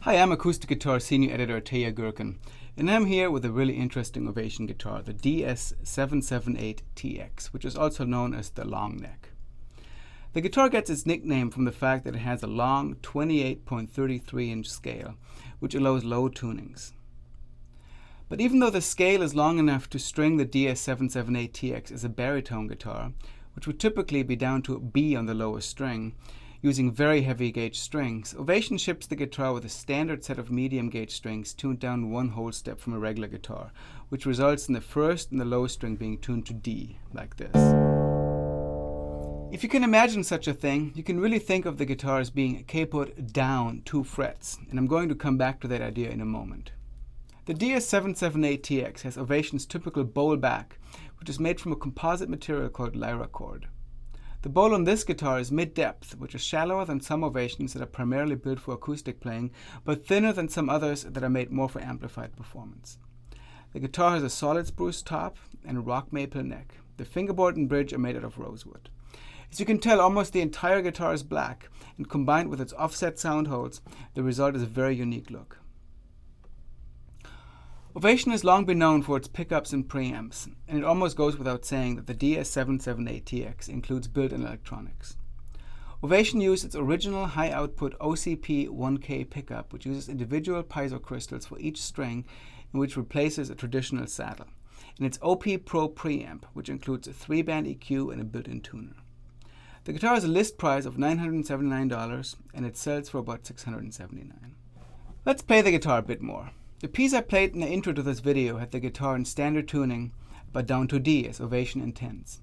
Hi, I'm Acoustic Guitar Senior Editor Teja Gurkin, and I'm here with a really interesting Ovation guitar, the DS778TX, which is also known as the long neck. The guitar gets its nickname from the fact that it has a long 28.33-inch scale, which allows low tunings. But even though the scale is long enough to string the DS778TX as a baritone guitar, which would typically be down to a B on the lowest string, using very heavy gauge strings, Ovation ships the guitar with a standard set of medium gauge strings tuned down one whole step from a regular guitar, which results in the first and the lowest string being tuned to D, like this. If you can imagine such a thing, you can really think of the guitar as being capoed down 2 frets, and I'm going to come back to that idea in a moment. The DS778TX has Ovation's typical bowl back, which is made from a composite material called lyra cord. The bowl on this guitar is mid-depth, which is shallower than some Ovations that are primarily built for acoustic playing, but thinner than some others that are made more for amplified performance. The guitar has a solid spruce top and a rock maple neck. The fingerboard and bridge are made out of rosewood. As you can tell, almost the entire guitar is black, and combined with its offset sound holes, the result is a very unique look. Ovation has long been known for its pickups and preamps, and it almost goes without saying that the DS778TX includes built-in electronics. Ovation used its original high-output OCP 1K pickup, which uses individual piezo crystals for each string and which replaces a traditional saddle, and its OP Pro preamp, which includes a 3-band EQ and a built-in tuner. The guitar has a list price of $979, and it sells for about $679. Let's play the guitar a bit more. The piece I played in the intro to this video had the guitar in standard tuning, but down to D, as Ovation intends.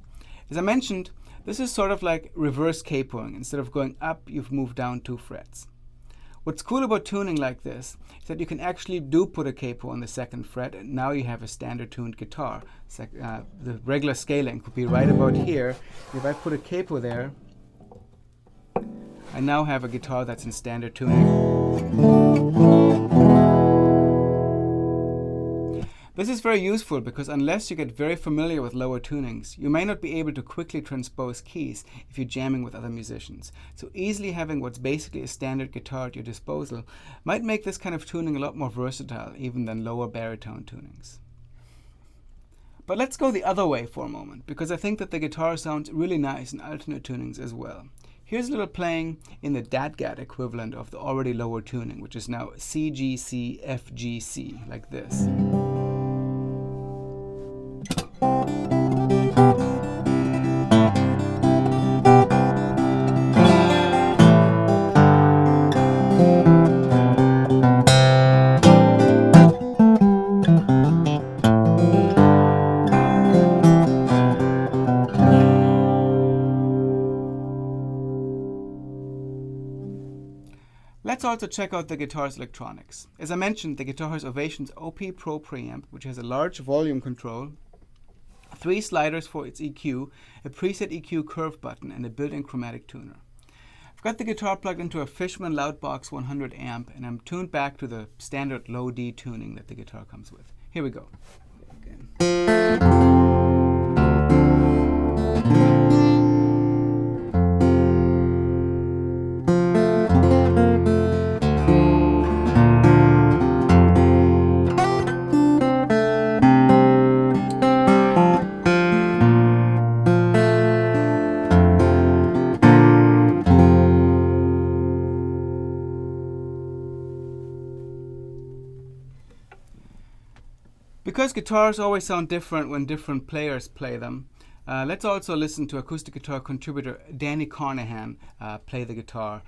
As I mentioned, this is sort of like reverse capoing. Instead of going up, you've moved down 2 frets. What's cool about tuning like this is that you can actually put a capo on the 2nd fret, and now you have a standard tuned guitar. The regular scaling could be right about here. If I put a capo there, I now have a guitar that's in standard tuning. This is very useful because unless you get very familiar with lower tunings, you may not be able to quickly transpose keys if you're jamming with other musicians. So easily having what's basically a standard guitar at your disposal might make this kind of tuning a lot more versatile even than lower baritone tunings. But let's go the other way for a moment, because I think that the guitar sounds really nice in alternate tunings as well. Here's a little playing in the DADGAD equivalent of the already lower tuning, which is now C, G, C, F, G, C, like this. Let's also check out the guitar's electronics. As I mentioned, the guitar has Ovation's OP Pro preamp, which has a large volume control, 3 sliders for its EQ, a preset EQ curve button, and a built-in chromatic tuner. I've got the guitar plugged into a Fishman Loudbox 100 amp, and I'm tuned back to the standard low D tuning that the guitar comes with. Here we go. Again. Because guitars always sound different when different players play them, let's also listen to acoustic guitar contributor Danny Carnahan play the guitar.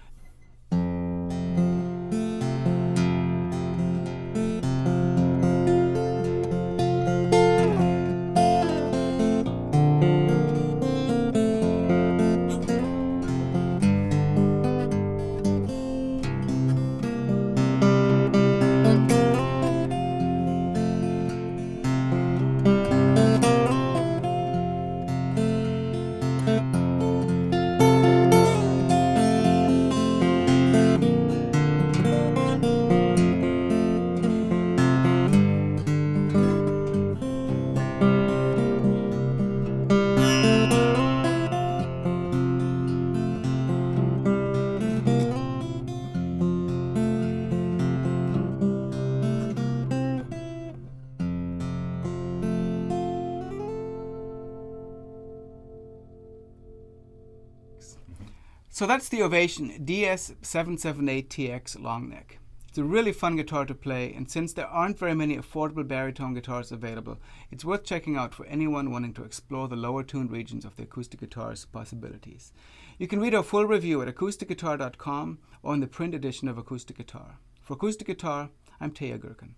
So that's the Ovation DS778TX long neck. It's a really fun guitar to play, and since there aren't very many affordable baritone guitars available, it's worth checking out for anyone wanting to explore the lower tuned regions of the acoustic guitar's possibilities. You can read our full review at acousticguitar.com or in the print edition of Acoustic Guitar. For Acoustic Guitar, I'm Taya Gurkin.